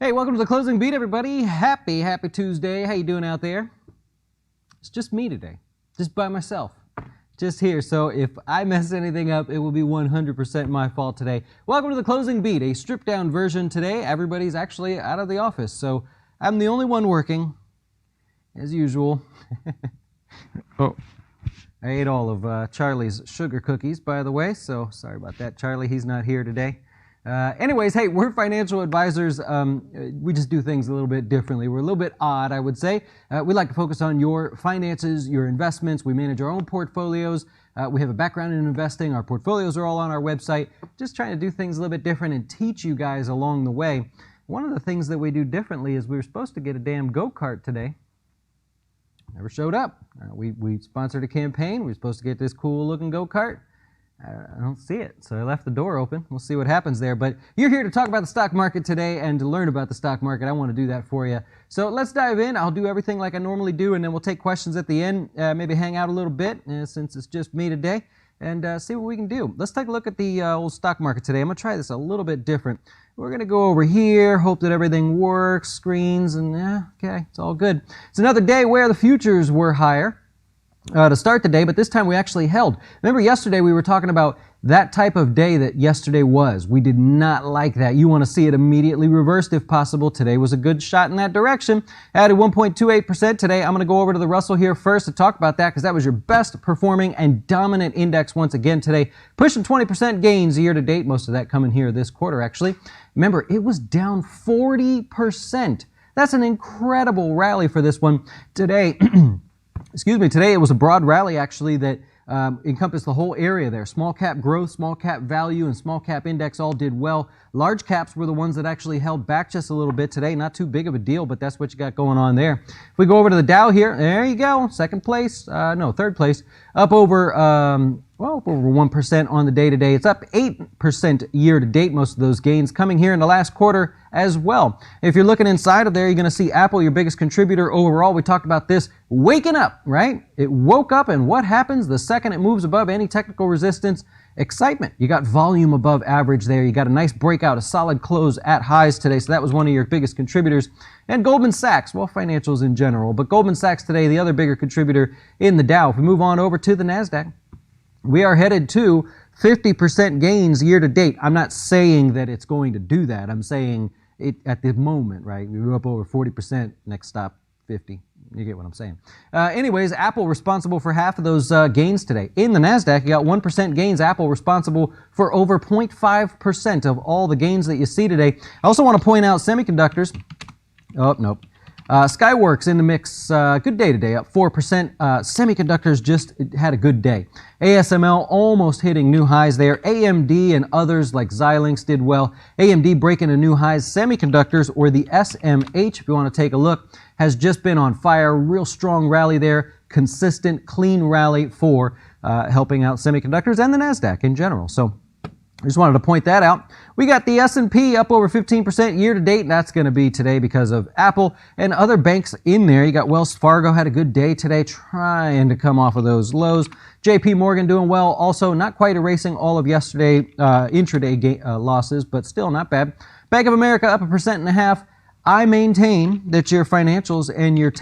Hey, welcome to the Closing Beat, everybody. Happy Tuesday. How you doing out there? It's just me today, just by myself, just here. So if I mess anything up, it will be 100% my fault today. Welcome to the Closing Beat, a stripped-down version today. Everybody's actually out of the office, so I'm the only one working, as usual. Oh, I ate all of Charlie's sugar cookies, by the way, so sorry about that, Charlie. He's not here today. Anyways, hey, we're financial advisors. We just do things a little bit differently. We're a little bit odd, I would say. We like to focus on your finances, your investments. We manage our own portfolios. We have a background in investing. Our portfolios are all on our website. Just trying to do things a little bit different and teach you guys along the way. One of the things that we do differently is we were supposed to get a damn go-kart today. Never showed up. We sponsored a campaign. We were supposed to get this cool-looking go-kart. I don't see it, so I left the door open. We'll see what happens there. But you're here to talk about the stock market today and to learn about the stock market. I want to do that for you. So let's dive in. I'll do everything like I normally do, and then we'll take questions at the end, maybe hang out a little bit since it's just me today, and see what we can do. Let's take a look at the old stock market today. I'm going to try this a little bit different. We're going to go over here, hope that everything works, screens, and okay, it's all good. It's another day where the futures were higher to start the day, but this time we actually held. Remember yesterday we were talking about that type of day that yesterday was. We did not like that. You want to see it immediately reversed if possible. Today was a good shot in that direction. Added 1.28% today. I'm going to go over to the Russell here first to talk about that because that was your best performing and dominant index once again today. Pushing 20% gains year to date. Most of that coming here this quarter actually. Remember, it was down 40%. That's an incredible rally for this one today. Excuse me, today it was a broad rally actually that encompassed the whole area there. Small cap growth, small cap value, and small cap index all did well. Large caps were the ones that actually held back just a little bit today. Not too big of a deal, but that's what you got going on there. If we go over to the Dow here, there you go, third place, up over, over 1% on the day today. It's up 8% year to date, most of those gains coming here in the last quarter as well. If you're looking inside of there, you're going to see Apple, your biggest contributor overall. We talked about this waking up, right? It woke up, and what happens the second it moves above any technical resistance? Excitement. You got volume above average there. You got a nice breakout, a solid close at highs today. So that was one of your biggest contributors. And Goldman Sachs, well, financials in general, but Goldman Sachs today, the other bigger contributor in the Dow. If we move on over to the NASDAQ, we are headed to 50% gains year to date. I'm not saying that it's going to do that. I'm saying it at the moment, right? We were up over 40%. Next stop, 50. You get what I'm saying. Anyways, Apple responsible for half of those gains today. In the NASDAQ, you got 1% gains. Apple responsible for over 0.5% of all the gains that you see today. I also want to point out semiconductors. Oh, nope. Skyworks in the mix. Good day today, up 4%. Semiconductors just had a good day. ASML almost hitting new highs there. AMD and others like Xilinx did well. AMD breaking a new highs. Semiconductors, or the SMH, if you want to take a look, has just been on fire. Real strong rally there. Consistent, clean rally for helping out semiconductors and the NASDAQ in general. So I just wanted to point that out. We got the S&P up over 15% year to date, and that's going to be today because of Apple and other banks in there. You got Wells Fargo had a good day today, trying to come off of those lows. JP Morgan doing well, also not quite erasing all of yesterday intraday losses, but still not bad. Bank of America up 1.5%. I maintain that your financials and your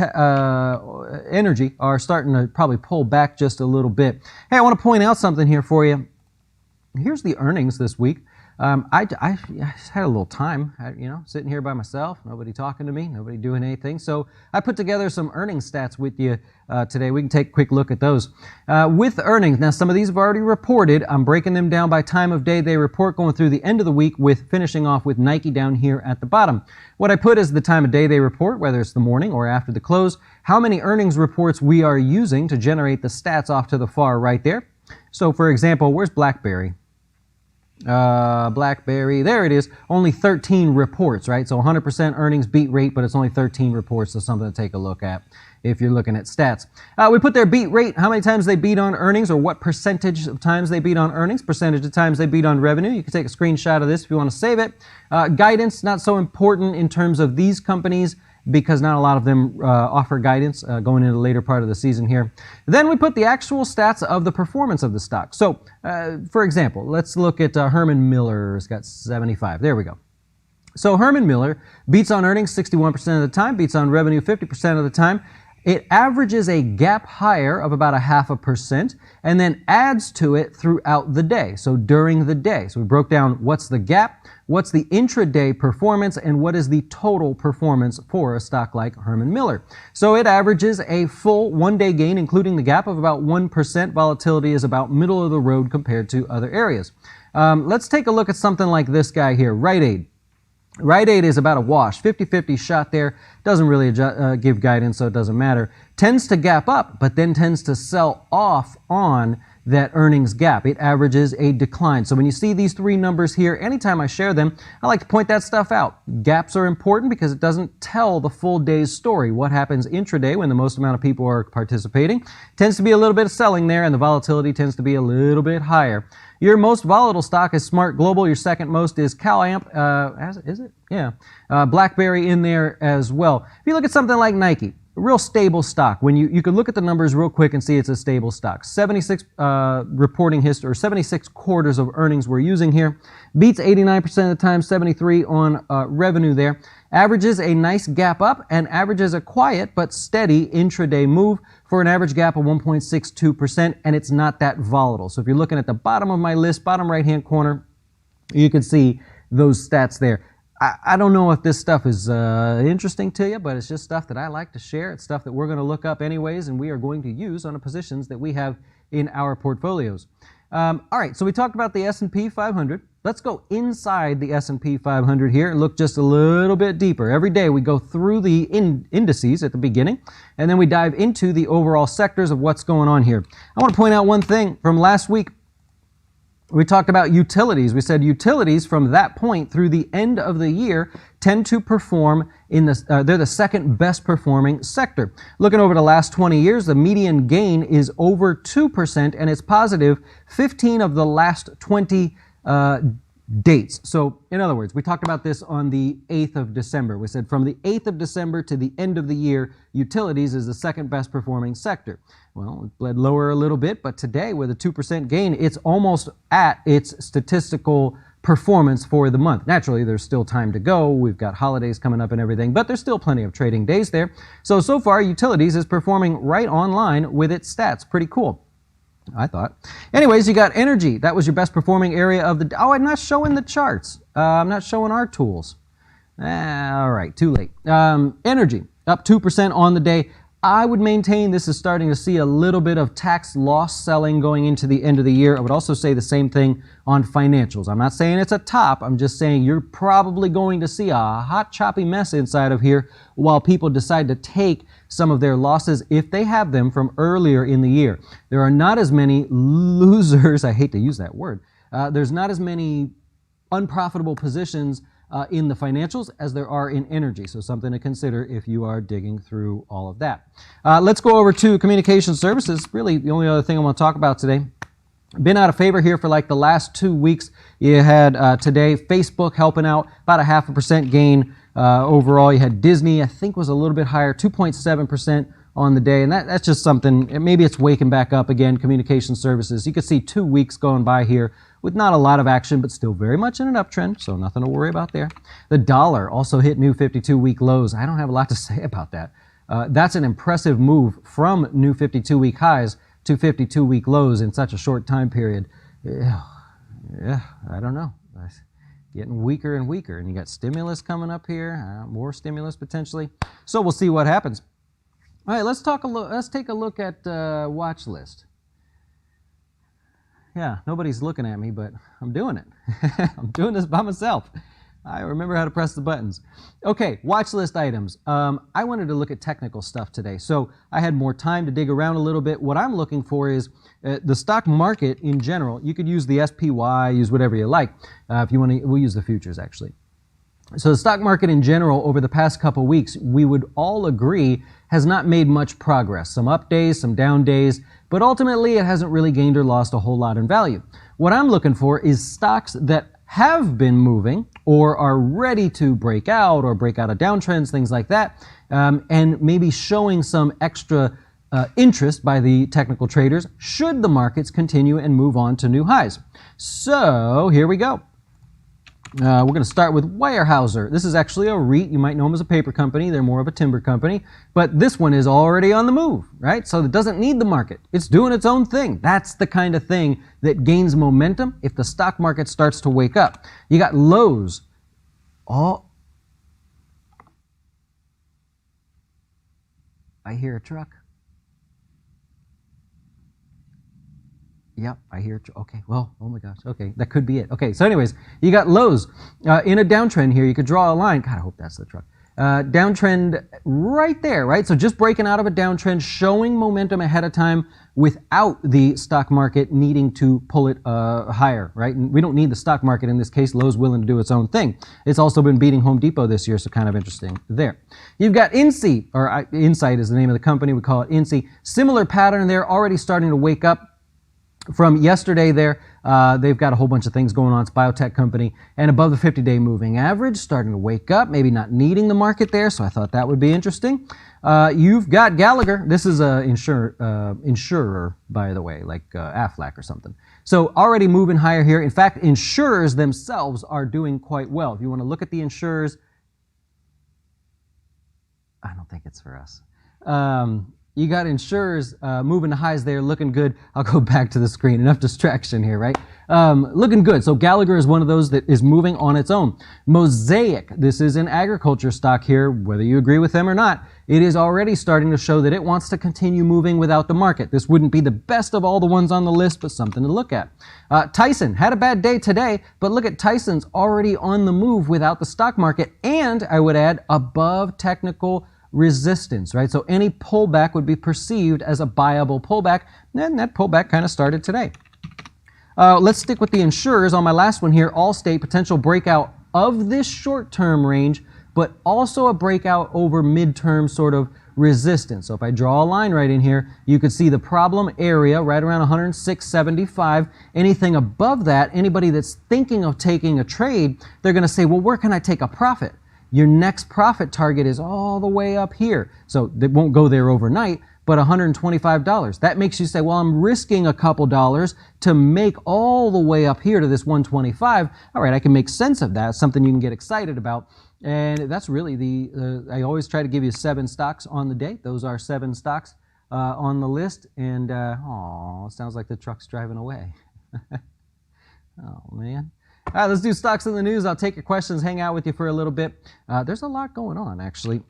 energy are starting to probably pull back just a little bit. Hey, I want to point out something here for you. Here's the earnings this week. I just had a little time, sitting here by myself, nobody talking to me, nobody doing anything. So I put together some earnings stats with you today. We can take a quick look at those. With earnings, now some of these have already reported. I'm breaking them down by time of day they report, going through the end of the week, with finishing off with Nike down here at the bottom. What I put is the time of day they report, whether it's the morning or after the close, how many earnings reports we are using to generate the stats off to the far right there. So for example, where's BlackBerry? BlackBerry, there it is, only 13 reports, right? So 100% earnings beat rate, but it's only 13 reports, so something to take a look at if you're looking at stats. We put their beat rate, how many times they beat on earnings, or what percentage of times they beat on earnings, percentage of times they beat on revenue. You can take a screenshot of this if you want to save it. Guidance, not so important in terms of these companies, because not a lot of them offer guidance going into the later part of the season here. Then we put the actual stats of the performance of the stock. So, for example, let's look at Herman Miller. It's got 75. There we go. So Herman Miller beats on earnings 61% of the time, beats on revenue 50% of the time. It averages a gap higher of about 0.5% and then adds to it throughout the day, so during the day. So we broke down what's the gap, what's the intraday performance, and what is the total performance for a stock like Herman Miller. So it averages a full one-day gain, including the gap, of about 1%. Volatility is about middle of the road compared to other areas. Let's take a look at something like this guy here, Rite Aid. Rite Aid is about a wash, 50-50 shot there, doesn't really give guidance, so it doesn't matter. Tends to gap up, but then tends to sell off on that earnings gap. It averages a decline. So when you see these three numbers here, anytime I share them, I like to point that stuff out. Gaps are important because it doesn't tell the full day's story. What happens intraday when the most amount of people are participating? Tends to be a little bit of selling there, and the volatility tends to be a little bit higher. Your most volatile stock is Smart Global. Your second most is CalAmp. Is it? Yeah. BlackBerry in there as well. If you look at something like Nike, a real stable stock. When you can look at the numbers real quick and see it's a stable stock. 76 reporting history, or 76 quarters of earnings we're using here. Beats 89% of the time, 73 on revenue there. Averages a nice gap up and averages a quiet but steady intraday move for an average gap of 1.62%, and it's not that volatile. So if you're looking at the bottom of my list, bottom right-hand corner, you can see those stats there. I don't know if this stuff is interesting to you, but it's just stuff that I like to share. It's stuff that we're going to look up anyways, and we are going to use on the positions that we have in our portfolios. All right, so we talked about the S&P 500. Let's go inside the S&P 500 here and look just a little bit deeper. Every day we go through the indices at the beginning, and then we dive into the overall sectors of what's going on here. I want to point out one thing from last week. We talked about utilities. We said utilities from that point through the end of the year tend to perform they're the second best performing sector. Looking over the last 20 years, the median gain is over 2%, and it's positive 15 of the last 20 dates. So in other words, we talked about this on the 8th of December. We said from the 8th of December to the end of the year, utilities is the second best performing sector. Well, it bled lower a little bit, but today with a 2% gain, it's almost at its statistical performance for the month. Naturally, there's still time to go. We've got holidays coming up and everything, but there's still plenty of trading days there. So far, utilities is performing right on line with its stats. Pretty cool, I thought. Anyways, you got energy. That was your best performing area of the... Oh, I'm not showing the charts. I'm not showing our tools. All right, too late. Energy, up 2% on the day. I would maintain this is starting to see a little bit of tax loss selling going into the end of the year. I would also say the same thing on financials. I'm not saying it's a top. I'm just saying you're probably going to see a hot, choppy mess inside of here while people decide to take some of their losses, if they have them, from earlier in the year. There are not as many losers. I hate to use that word. There's not as many unprofitable positions in the financials as there are in energy. So something to consider if you are digging through all of that. Let's go over to communication services. Really, the only other thing I want to talk about today. Been out of favor here for like the last 2 weeks. You had today Facebook helping out, about a 0.5% gain overall. You had Disney, I think was a little bit higher, 2.7% on the day. And that's just something, maybe it's waking back up again, communication services. You can see 2 weeks going by here with not a lot of action, but still very much in an uptrend, so nothing to worry about there. The dollar also hit new 52-week lows. I don't have a lot to say about that. That's an impressive move from new 52-week highs to 52-week lows in such a short time period. Yeah, I don't know. Getting weaker and weaker, and you got stimulus coming up here, more stimulus potentially. So we'll see what happens. All right, let's take a look at watch list. Yeah, nobody's looking at me, but I'm doing it. I'm doing this by myself. I remember how to press the buttons. Okay, watch list items. I wanted to look at technical stuff today, so I had more time to dig around a little bit. What I'm looking for is the stock market in general. You could use the SPY, use whatever you like. If you want to, we'll use the futures actually. So the stock market in general over the past couple weeks, we would all agree, has not made much progress. Some up days, some down days, but ultimately it hasn't really gained or lost a whole lot in value. What I'm looking for is stocks that have been moving or are ready to break out of downtrends, things like that, and maybe showing some extra interest by the technical traders should the markets continue and move on to new highs. So here we go. We're going to start with Weyerhaeuser. This is actually a REIT. You might know them as a paper company. They're more of a timber company. But this one is already on the move, right? So it doesn't need the market. It's doing its own thing. That's the kind of thing that gains momentum if the stock market starts to wake up. You got Lowe's. Oh, I hear a truck. Yep, I hear. Okay, well, oh my gosh. Okay, that could be it. Okay, so anyways, you got Lowe's in a downtrend here. You could draw a line. God, I hope that's the truck. Downtrend right there, right? So just breaking out of a downtrend, showing momentum ahead of time without the stock market needing to pull it higher, right? And we don't need the stock market in this case. Lowe's willing to do its own thing. It's also been beating Home Depot this year, so kind of interesting there. You've got INSEE, or Insight is the name of the company. We call it INSEE. Similar pattern there, already starting to wake up. From yesterday there, they've got a whole bunch of things going on. It's a biotech company. And above the 50-day moving average, starting to wake up, maybe not needing the market there, so I thought that would be interesting. You've got Gallagher. This is an insurer, by the way, like Aflac or something. So already moving higher here. In fact, insurers themselves are doing quite well. If you want to look at the insurers, I don't think it's for us. You got insurers moving to highs there, looking good. I'll go back to the screen. Enough distraction here, right? Looking good. So Gallagher is one of those that is moving on its own. Mosaic, this is an agriculture stock here, whether you agree with them or not. It is already starting to show that it wants to continue moving without the market. This wouldn't be the best of all the ones on the list, but something to look at. Tyson had a bad day today, but look at Tyson's already on the move without the stock market, and I would add above technical resistance, right? So any pullback would be perceived as a buyable pullback, and that pullback kind of started today. Let's stick with the insurers on my last one here. Allstate, potential breakout of this short-term range, but also a breakout over midterm sort of resistance. So if I draw a line right in here, you could see the problem area right around 106.75. Anything above that, anybody that's thinking of taking a trade, they're going to say, well, where can I take a profit? Your next profit target is all the way up here. So it won't go there overnight, but $125. That makes you say, well, I'm risking a couple dollars to make all the way up here to this 125. All right, I can make sense of that. Something you can get excited about. And that's really I always try to give you 7 stocks on the day. Those are 7 stocks on the list. And, it sounds like the truck's driving away. Oh, man. All right, let's do stocks in the news. I'll take your questions, hang out with you for a little bit. There's a lot going on, actually.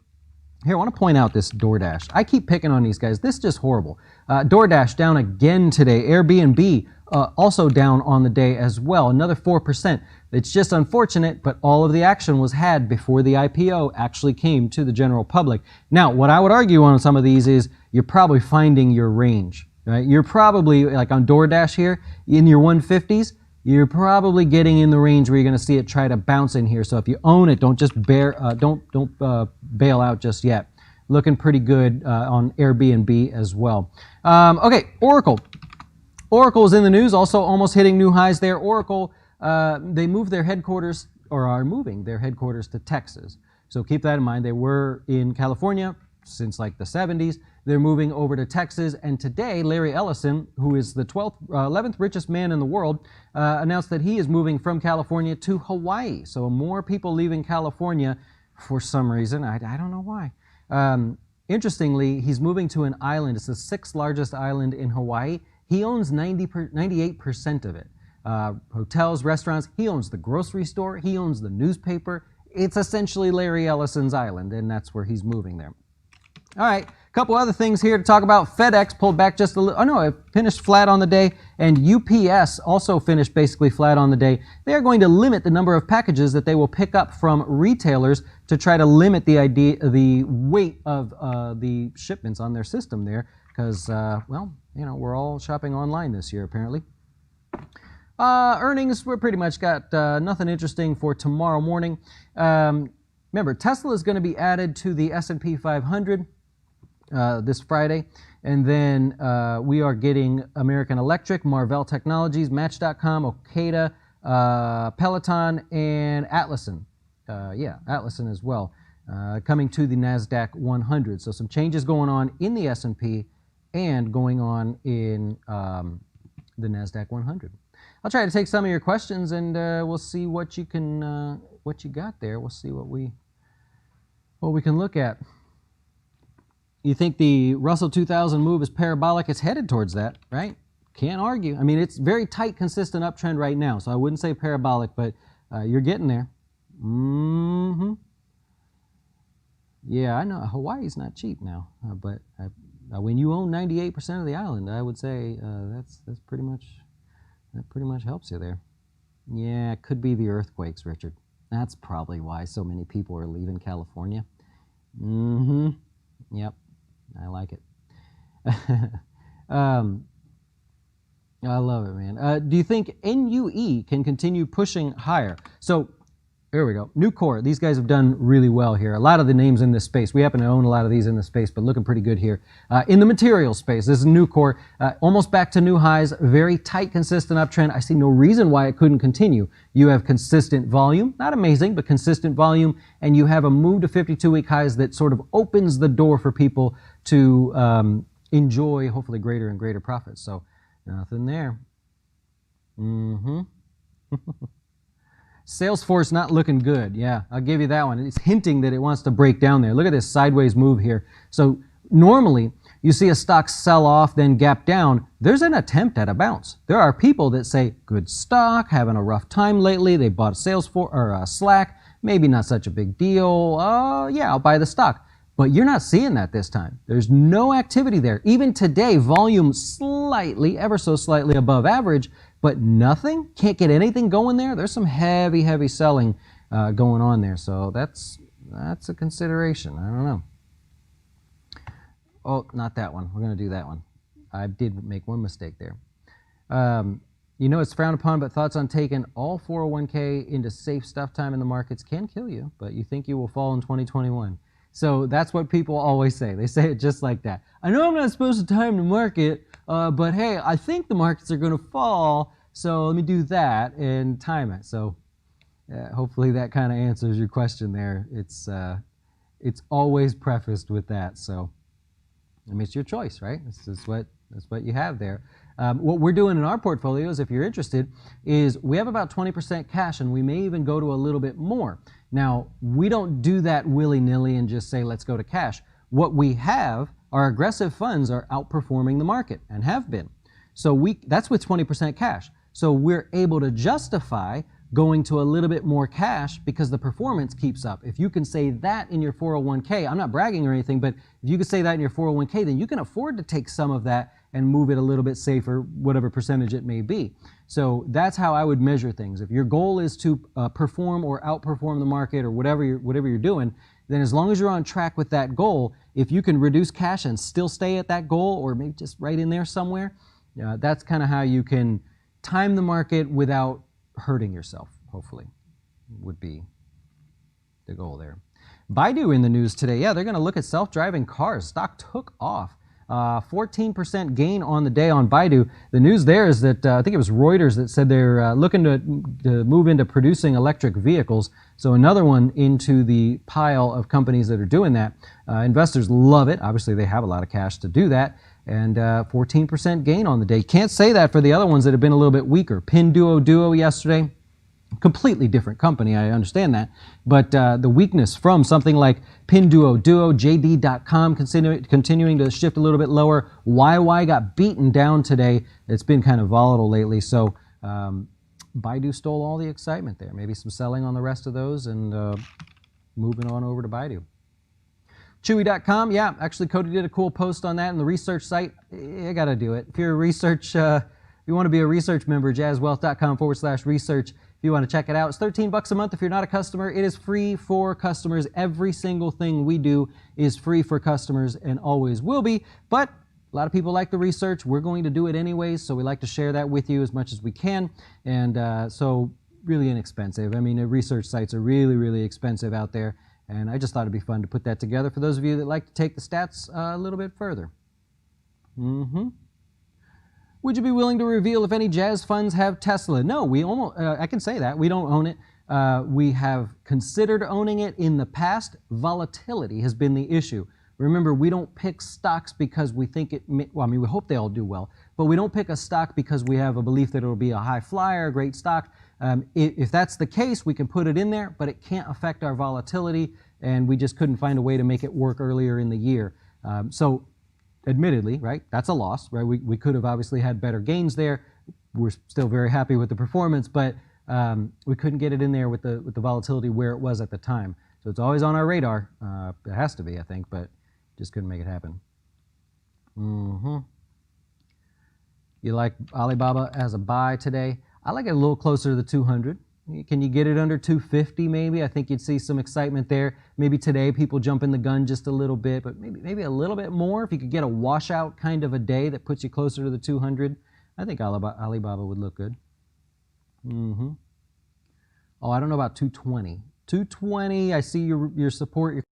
Here, I want to point out this DoorDash. I keep picking on these guys. This is just horrible. DoorDash down again today. Airbnb also down on the day as well. Another 4%. It's just unfortunate, but all of the action was had before the IPO actually came to the general public. Now, what I would argue on some of these is you're probably finding your range, right? You're probably, like on DoorDash here, in your 150s, you're probably getting in the range where you're going to see it try to bounce in here. So if you own it, don't just bail out just yet. Looking pretty good on Airbnb as well. Okay, Oracle. Oracle's in the news, also almost hitting new highs there. Oracle, they moved their headquarters, or are moving their headquarters to Texas. So keep that in mind. They were in California since like the 70s. They're moving over to Texas, and today Larry Ellison, who is the 11th richest man in the world, announced that he is moving from California to Hawaii. So more people leaving California for some reason. I don't know why. Interestingly, he's moving to an island. It's the 6th largest island in Hawaii. He owns 98% of it. Hotels, restaurants. He owns the grocery store. He owns the newspaper. It's essentially Larry Ellison's island, and that's where he's moving there. All right, a couple other things here to talk about. FedEx pulled back just a little. Oh, no, it finished flat on the day. And UPS also finished basically flat on the day. They are going to limit the number of packages that they will pick up from retailers to try to limit the weight of the shipments on their system there. Because, well, you know, we're all shopping online this year, apparently. Earnings, we're pretty much got nothing interesting for tomorrow morning. Remember, Tesla is going to be added to the S&P 500 this Friday. And then we are getting American Electric, Marvell Technologies, Match.com, Okada, Peloton, and Atlassian. Atlassian as well, coming to the NASDAQ 100. So some changes going on in the S&P and going on in the NASDAQ 100. I'll try to take some of your questions, and we'll see what you can, what you got there. We'll see what we can look at. You think the Russell 2000 move is parabolic? It's headed towards that, right? Can't argue. I mean, it's very tight, consistent uptrend right now, so I wouldn't say parabolic, but you're getting there. Yeah, I know Hawaii's not cheap now, but when you own 98% of the island, I would say that's pretty much, that pretty much helps you there. Yeah, it could be the earthquakes, Richard. That's probably why so many people are leaving California. Yep, I like it. I love it, man. Do you think NUE can continue pushing higher? So, here we go. Nucor, these guys have done really well here. A lot of the names in this space, we happen to own a lot of these in this space, but looking pretty good here. In the material space, this is Nucor, almost back to new highs, very tight, consistent uptrend. I see no reason why it couldn't continue. You have consistent volume, not amazing, but consistent volume, and you have a move to 52-week highs that sort of opens the door for people to enjoy, hopefully, greater and greater profits. So, nothing there. Salesforce not looking good. Yeah, I'll give you that one. It's hinting that it wants to break down there. Look at this sideways move here. So normally you see a stock sell off, then gap down. There's an attempt at a bounce. There are people that say, good stock, having a rough time lately. They bought a Salesforce or Slack. Maybe not such a big deal. Yeah, I'll buy the stock. But you're not seeing that this time. There's no activity there. Even today, volume slightly, ever so slightly above average, but nothing. Can't get anything going there. There's some heavy, heavy selling going on there. So that's a consideration. I don't know. Oh, not that one. We're going to do that one. I did make one mistake there. You know it's frowned upon, but thoughts on taking all 401k into safe stuff time in the markets can kill you, but you think you will fall in 2021. So that's what people always say. They say it just like that. I know I'm not supposed to time the market, but hey, I think the markets are going to fall, so let me do that and time it. So hopefully that kind of answers your question there. It's always prefaced with that. So I mean, it's your choice, right? That's what you have there. What we're doing in our portfolios, if you're interested, is we have about 20% cash, and we may even go to a little bit more. Now, we don't do that willy-nilly and just say, let's go to cash. What we have, our aggressive funds are outperforming the market and have been. So that's with 20% cash. So we're able to justify going to a little bit more cash because the performance keeps up. If you can say that in your 401k, I'm not bragging or anything, but if you can say that in your 401k, then you can afford to take some of that and move it a little bit safer, whatever percentage it may be. So that's how I would measure things. If your goal is to perform or outperform the market or whatever you're doing, then as long as you're on track with that goal, if you can reduce cash and still stay at that goal, or maybe just right in there somewhere, that's kind of how you can time the market without hurting yourself, hopefully, would be the goal there. Baidu in the news today. Yeah, they're going to look at self-driving cars. Stock took off. 14% gain on the day on Baidu. The news there is that I think it was Reuters that said they're looking to move into producing electric vehicles. So another one into the pile of companies that are doing that. Investors love it. Obviously, they have a lot of cash to do that. And 14% gain on the day. Can't say that for the other ones that have been a little bit weaker. Pinduoduo yesterday. Completely different company, I understand that. But the weakness from something like Pinduoduo, JD.com continuing to shift a little bit lower. YY got beaten down today. It's been kind of volatile lately. So Baidu stole all the excitement there. Maybe some selling on the rest of those and moving on over to Baidu. Chewy.com, yeah, actually Cody did a cool post on that in the research site. I got to do it. If you're a research, if you want to be a research member, jazzwealth.com/research. If you want to check it out, it's $13 a month. If you're not a customer, it is free for customers. Every single thing we do is free for customers and always will be. But a lot of people like the research. We're going to do it anyways, so we like to share that with you as much as we can. And so really inexpensive. I mean, the research sites are really, really expensive out there. And I just thought it'd be fun to put that together for those of you that like to take the stats a little bit further. Would you be willing to reveal if any Jazz funds have Tesla? No, we almost, I can say that. We don't own it. We have considered owning it in the past. Volatility has been the issue. Remember, we don't pick stocks because we think well, I mean, we hope they all do well, but we don't pick a stock because we have a belief that it'll be a high flyer, a great stock. If that's the case, we can put it in there, but it can't affect our volatility, and we just couldn't find a way to make it work earlier in the year. So admittedly, right, that's a loss, right? We could have obviously had better gains there. We're still very happy with the performance, but we couldn't get it in there with the volatility where it was at the time. So it's always on our radar. It has to be, I think, but just couldn't make it happen. You like Alibaba as a buy today? I like it a little closer to the 200. Can you get it under 250 maybe? I think you'd see some excitement there. Maybe today people jump in the gun just a little bit, but maybe a little bit more. If you could get a washout kind of a day that puts you closer to the 200, I think Alibaba would look good. Oh, I don't know about 220. 220, I see your support. Your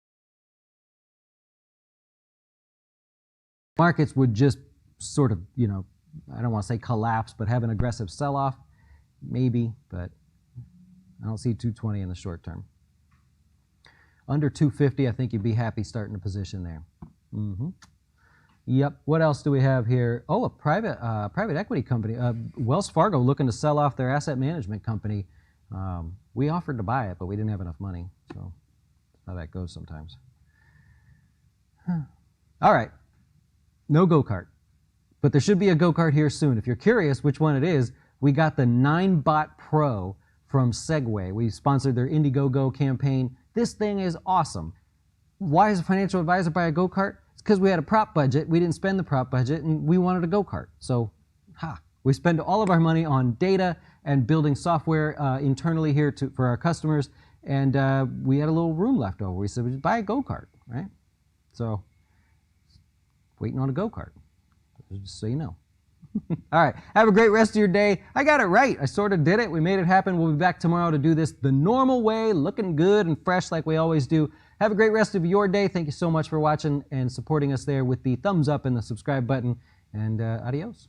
markets would just sort of, you know, I don't want to say collapse, but have an aggressive sell-off. Maybe, but I don't see 220 in the short term. Under 250, I think you'd be happy starting a position there. Yep. What else do we have here? Oh, a private equity company. Wells Fargo looking to sell off their asset management company. We offered to buy it, but we didn't have enough money. So that's how that goes sometimes. All right. No go-kart. But there should be a go-kart here soon. If you're curious which one it is, we got the 9Bot Pro from Segway. We sponsored their Indiegogo campaign. This thing is awesome. Why is a financial advisor buy a go-kart? It's because we had a prop budget. We didn't spend the prop budget, and we wanted a go-kart. So, we spend all of our money on data and building software internally here for our customers, and we had a little room left over. We said, buy a go-kart, right? So, waiting on a go-kart, just so you know. All right, have a great rest of your day. I got it right. I sort of did it. We made it happen. We'll be back tomorrow to do this the normal way, looking good and fresh like we always do. Have a great rest of your day. Thank you so much for watching and supporting us there with the thumbs up and the subscribe button, and adios.